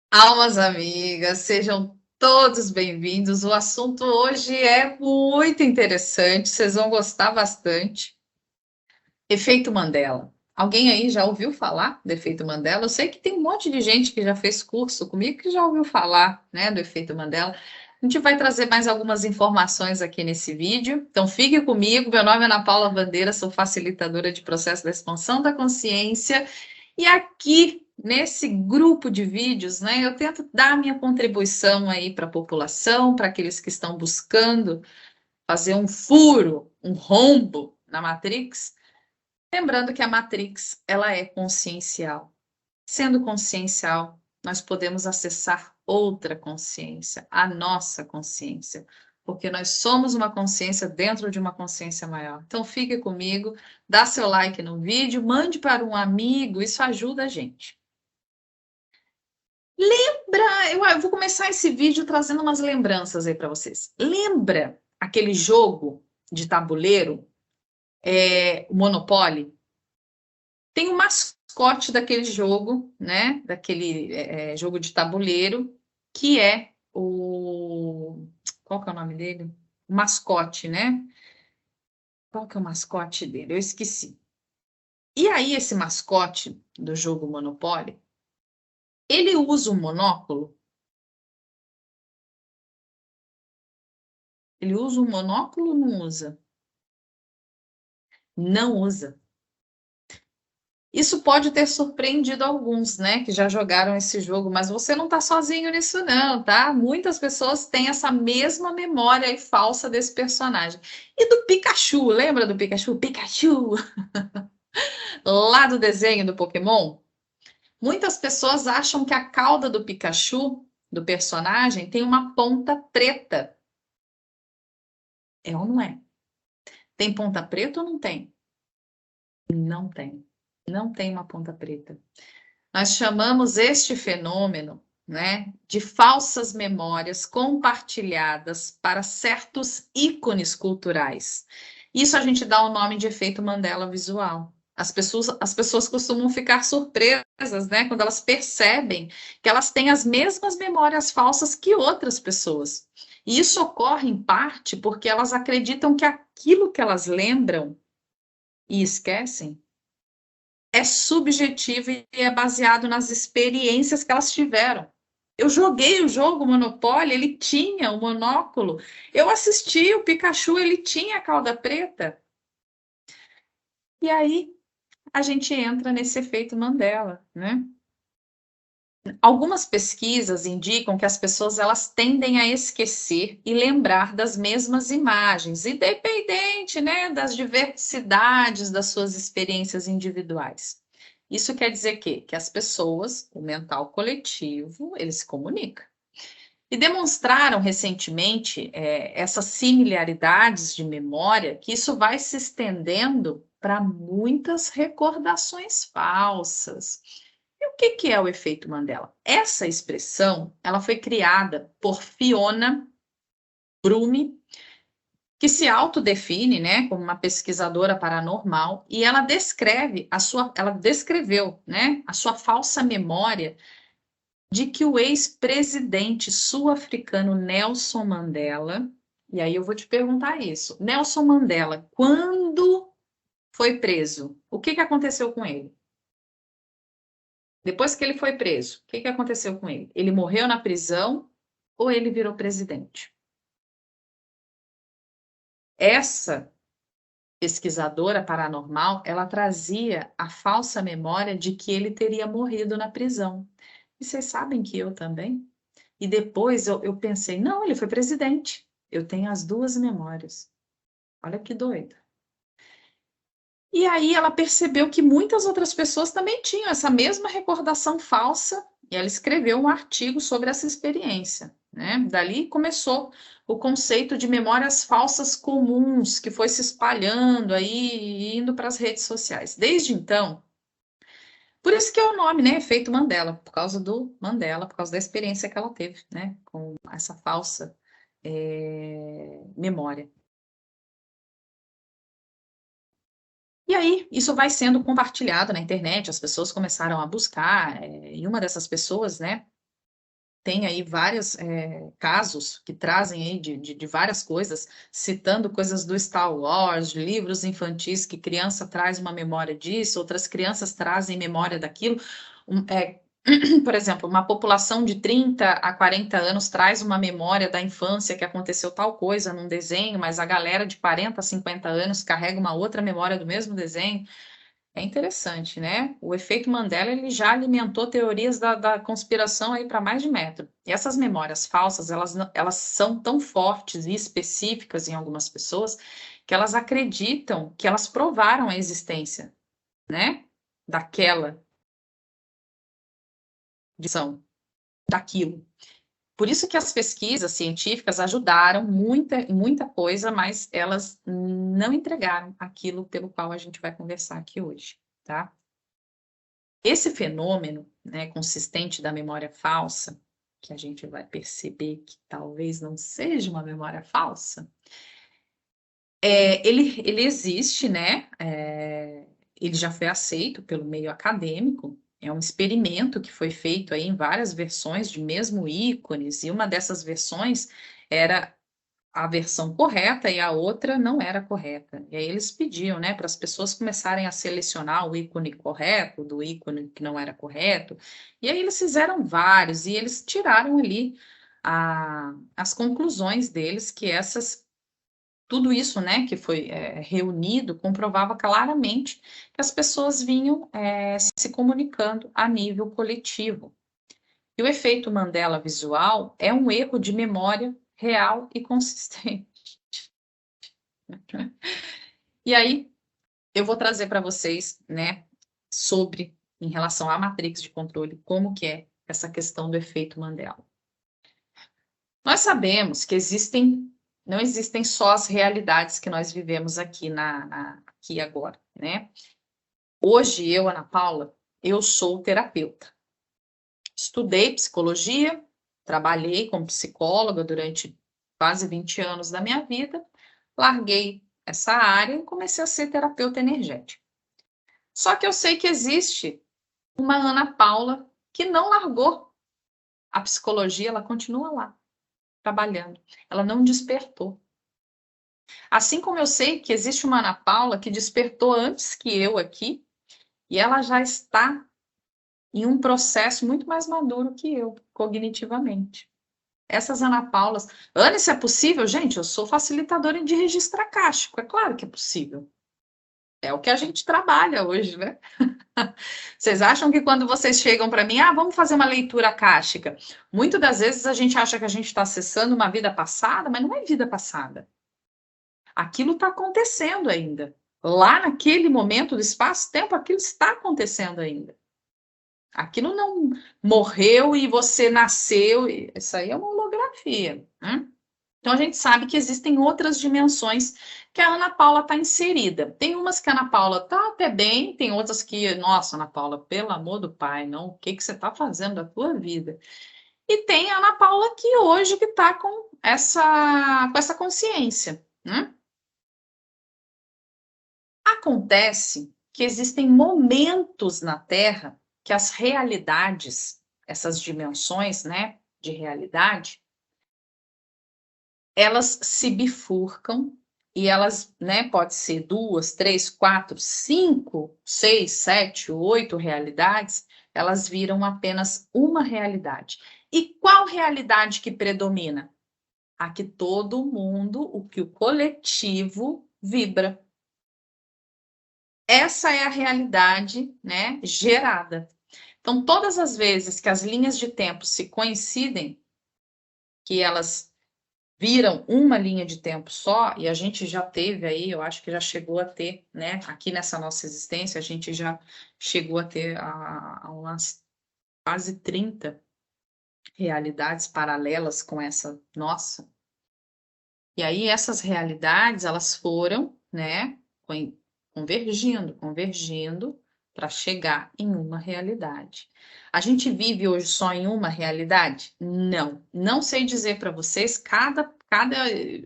Almas amigas, sejam todos bem-vindos. O assunto hoje é muito interessante, vocês vão gostar bastante. Efeito Mandela. Alguém aí já ouviu falar do efeito Mandela? Eu sei que tem um monte de gente que já fez curso comigo que já ouviu falar, né, do efeito Mandela. A gente vai trazer mais algumas informações aqui nesse vídeo. Então fique comigo. Meu nome é Ana Paula Bandeira, sou facilitadora de processo da expansão da consciência. E aqui, nesse grupo de vídeos, né, eu tento dar a minha contribuição aí para a população, para aqueles que estão buscando fazer um furo, um rombo na Matrix. Lembrando que a Matrix, ela é consciencial. Sendo consciencial, nós podemos acessar outra consciência, a nossa consciência, porque nós somos uma consciência dentro de uma consciência maior. Então fique comigo, dá seu like no vídeo, mande para um amigo, isso ajuda a gente. Lembra, eu vou começar esse vídeo trazendo umas lembranças aí para vocês. Lembra aquele jogo de tabuleiro, o Monopoly? Tem o mascote daquele jogo, né? Daquele jogo de tabuleiro, que é o. Qual que é o nome dele? O mascote, né? Qual que é o mascote dele? Eu esqueci. E aí, esse mascote do jogo Monopoly, ele usa um monóculo? Ele usa um monóculo ou não usa? Não usa. Isso pode ter surpreendido alguns, né, que já jogaram esse jogo, mas você não está sozinho nisso, não, tá? Muitas pessoas têm essa mesma memória aí falsa desse personagem. E do Pikachu, lembra do Pikachu? Pikachu, lá do desenho do Pokémon? Muitas pessoas acham que a cauda do Pikachu, do personagem, tem uma ponta preta. É ou não é? Tem ponta preta ou não tem? Não tem. Não tem uma ponta preta. Nós chamamos este fenômeno, né, de falsas memórias compartilhadas para certos ícones culturais. Isso a gente dá o nome de efeito Mandela visual. As pessoas costumam ficar surpresas, né, quando elas percebem que elas têm as mesmas memórias falsas que outras pessoas. E isso ocorre em parte porque elas acreditam que aquilo que elas lembram e esquecem é subjetivo e é baseado nas experiências que elas tiveram. Eu joguei o jogo Monopoly, ele tinha o monóculo. Eu assisti o Pikachu, ele tinha a cauda preta. E aí a gente entra nesse efeito Mandela, né? Algumas pesquisas indicam que as pessoas elas tendem a esquecer e lembrar das mesmas imagens, independente, né, das diversidades das suas experiências individuais. Isso quer dizer que as pessoas, o mental coletivo, ele se comunica. E demonstraram recentemente essas similaridades de memória, que isso vai se estendendo para muitas recordações falsas. E o que é o efeito Mandela? Essa expressão, ela foi criada por Fiona Brumi, que se autodefine, né, como uma pesquisadora paranormal, e ela descreveu, né, a sua falsa memória de que o ex-presidente sul-africano Nelson Mandela, e aí eu vou te perguntar isso, Nelson Mandela, quando foi preso, o que aconteceu com ele? Depois que ele foi preso, o que aconteceu com ele? Ele morreu na prisão ou ele virou presidente? Essa pesquisadora paranormal, ela trazia a falsa memória de que ele teria morrido na prisão. E vocês sabem que eu também? E depois eu pensei, não, ele foi presidente. Eu tenho as duas memórias. Olha que doido. E aí ela percebeu que muitas outras pessoas também tinham essa mesma recordação falsa, e ela escreveu um artigo sobre essa experiência, né? Dali começou o conceito de memórias falsas comuns, que foi se espalhando aí e indo para as redes sociais. Desde então, por isso que é o nome, né? Efeito Mandela, por causa do Mandela, por causa da experiência que ela teve, né? Com essa falsa memória. E aí, isso vai sendo compartilhado na internet, as pessoas começaram a buscar, e uma dessas pessoas, né, tem aí vários casos que trazem aí de várias coisas, citando coisas do Star Wars, livros infantis que criança traz uma memória disso, outras crianças trazem memória daquilo. Por exemplo, uma população de 30 a 40 anos traz uma memória da infância que aconteceu tal coisa num desenho, mas a galera de 40 a 50 anos carrega uma outra memória do mesmo desenho. É interessante, né? O efeito Mandela ele já alimentou teorias da conspiração aí para mais de metro. E essas memórias falsas, elas são tão fortes e específicas em algumas pessoas que elas acreditam que elas provaram a existência, né? Daquela edição, daquilo. Por isso que as pesquisas científicas ajudaram muita coisa, mas elas não entregaram aquilo pelo qual a gente vai conversar aqui hoje, tá? Esse fenômeno, né, consistente da memória falsa, que a gente vai perceber que talvez não seja uma memória falsa, ele existe, né? Ele já foi aceito pelo meio acadêmico. É um experimento que foi feito aí em várias versões de mesmo ícones, e uma dessas versões era a versão correta e a outra não era correta. E aí eles pediam, né, para as pessoas começarem a selecionar o ícone correto do ícone que não era correto. E aí eles fizeram vários e eles tiraram ali as conclusões deles que tudo isso, né, que foi reunido, comprovava claramente que as pessoas vinham se comunicando a nível coletivo. E o efeito Mandela visual é um erro de memória real e consistente. E aí, eu vou trazer para vocês, né, em relação à matrix de controle, como que é essa questão do efeito Mandela. Nós sabemos que não existem só as realidades que nós vivemos aqui aqui agora, né? Hoje, eu, Ana Paula, eu sou terapeuta. Estudei psicologia, trabalhei como psicóloga durante quase 20 anos da minha vida, larguei essa área e comecei a ser terapeuta energética. Só que eu sei que existe uma Ana Paula que não largou a psicologia, ela continua lá, trabalhando. Ela não despertou. Assim como eu sei que existe uma Ana Paula que despertou antes que eu aqui, e ela já está em um processo muito mais maduro que eu, cognitivamente. Essas Ana Paulas. Ana, isso é possível? Gente, eu sou facilitadora de registro acástico. É claro que é possível. É o que a gente trabalha hoje, né? Vocês acham que quando vocês chegam para mim, vamos fazer uma leitura akáshica? Muitas das vezes a gente acha que a gente está acessando uma vida passada, mas não é vida passada. Aquilo está acontecendo ainda. Lá naquele momento do espaço-tempo, aquilo está acontecendo ainda. Aquilo não morreu e você nasceu. Isso aí é uma holografia, né? Então a gente sabe que existem outras dimensões que a Ana Paula está inserida. Tem umas que a Ana Paula está até bem, tem outras que, nossa, Ana Paula, pelo amor do pai, não, o que que você está fazendo da tua vida? E tem a Ana Paula que hoje que está com essa consciência, né? Acontece que existem momentos na Terra que as realidades, essas dimensões, né, de realidade, elas se bifurcam e elas, né, pode ser 2, 3, 4, 5, 6, 7, 8 realidades, elas viram apenas uma realidade. E qual realidade que predomina? A que todo mundo, o que o coletivo vibra. Essa é a realidade, né, gerada. Então, todas as vezes que as linhas de tempo se coincidem, que elas viram uma linha de tempo só, e a gente já teve aí, eu acho que já chegou a ter, né, aqui nessa nossa existência, a gente já chegou a ter umas quase 30 realidades paralelas com essa nossa. E aí essas realidades, elas foram, né, convergindo para chegar em uma realidade. A gente vive hoje só em uma realidade? Não. Não sei dizer para vocês, cada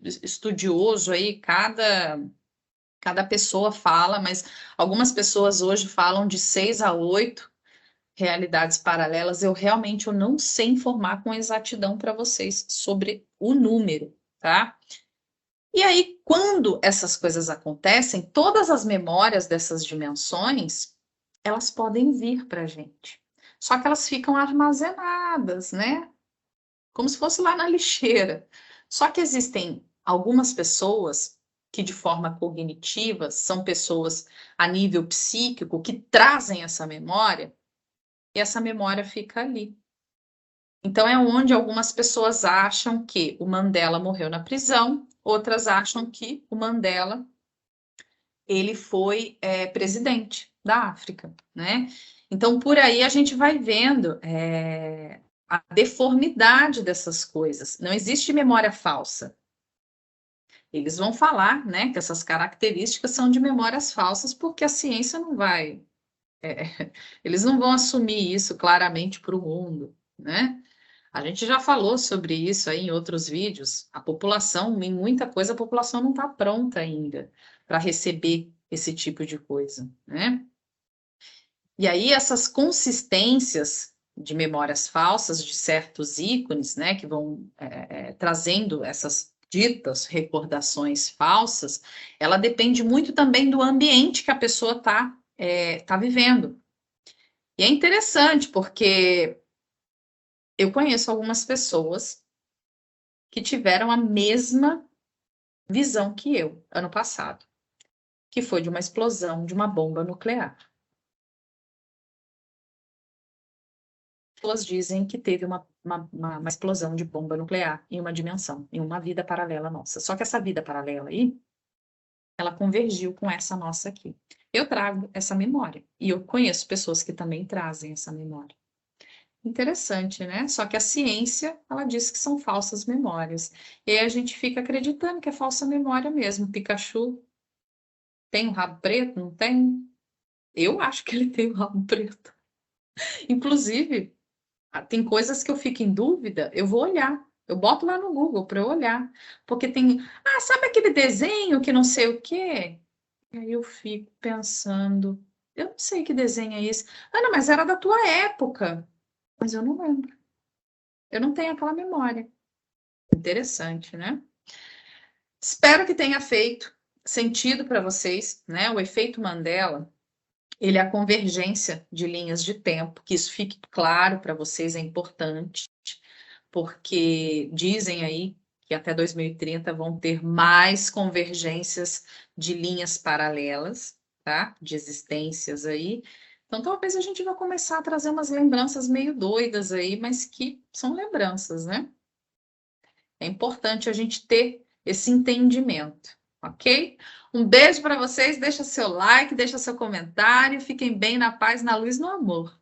estudioso aí, cada pessoa fala, mas algumas pessoas hoje falam de 6 a 8 realidades paralelas, eu não sei informar com exatidão para vocês sobre o número, tá? E aí, quando essas coisas acontecem, todas as memórias dessas dimensões, elas podem vir para a gente. Só que elas ficam armazenadas, né? Como se fosse lá na lixeira. Só que existem algumas pessoas que, de forma cognitiva, são pessoas a nível psíquico que trazem essa memória e essa memória fica ali. Então é onde algumas pessoas acham que o Mandela morreu na prisão, outras acham que o Mandela ele foi presidente da África, né? Então por aí a gente vai vendo a deformidade dessas coisas. Não existe memória falsa. Eles vão falar, né, que essas características são de memórias falsas porque a ciência não vai, eles não vão assumir isso claramente para o mundo, né? A gente já falou sobre isso aí em outros vídeos. A população, em muita coisa, a população não está pronta ainda para receber esse tipo de coisa, né? E aí essas consistências de memórias falsas de certos ícones, né, que vão trazendo essas ditas recordações falsas, ela depende muito também do ambiente que a pessoa tá vivendo. E é interessante porque eu conheço algumas pessoas que tiveram a mesma visão que eu ano passado, que foi de uma explosão de uma bomba nuclear. Pessoas dizem que teve uma explosão de bomba nuclear em uma dimensão, em uma vida paralela nossa. Só que essa vida paralela aí, ela convergiu com essa nossa aqui. Eu trago essa memória e eu conheço pessoas que também trazem essa memória. Interessante, né? Só que a ciência, ela diz que são falsas memórias. E aí a gente fica acreditando que é falsa memória mesmo. Pikachu tem um rabo preto? Não tem? Eu acho que ele tem um rabo preto. Inclusive, tem coisas que eu fico em dúvida, eu vou olhar. Eu boto lá no Google para eu olhar. Porque tem. Ah, sabe aquele desenho que não sei o quê? E aí eu fico pensando. Eu não sei que desenho é esse. Ana, mas era da tua época. Mas eu não lembro. Eu não tenho aquela memória. Interessante, né? Espero que tenha feito sentido para vocês, né? O efeito Mandela, ele é a convergência de linhas de tempo, que isso fique claro para vocês é importante, porque dizem aí que até 2030 vão ter mais convergências de linhas paralelas, tá? De existências aí. Então, talvez a gente vá começar a trazer umas lembranças meio doidas aí, mas que são lembranças, né? É importante a gente ter esse entendimento, ok? Um beijo para vocês, deixa seu like, deixa seu comentário, fiquem bem na paz, na luz, no amor.